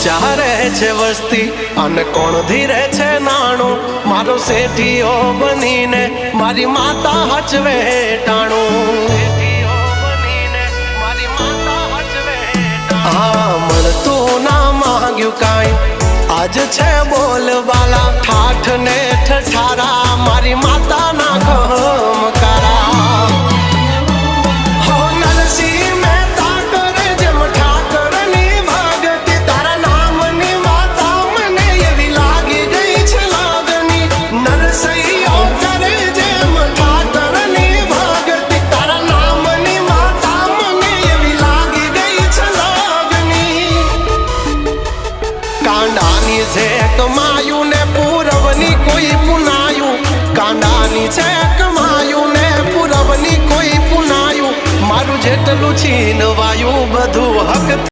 ઊંચા રહે છે વસ્તી અને કોણ ધીરે છે નાણું મારો શેઠિયો બનીને મારી માતા હચવે ટાણું હા મળતું ના માંગ્યું કાંઈ આજ છે બોલવાલા ઠાઠ ને ઠઠારા મારી માતા ના ખમકારા હો નરસિંહ મહેતા કરે જેમ ઠાકરની ભગતી તારા નામની માતા મને એવી લાગી ગઈ છે લાગણી નરસિંહો કરે જેમ ઠાકરની ભગતી તારા નામની માતા મને એવી લાગી ગઈ છે લાગણી કાંડાની છે કમાયું ને પૂરવની કોઈ પુનાયું કાંડાની છે કમાયું ને પૂરવની કોઈ પુનાયું મારું જેટલું છીનવાયું બધું હક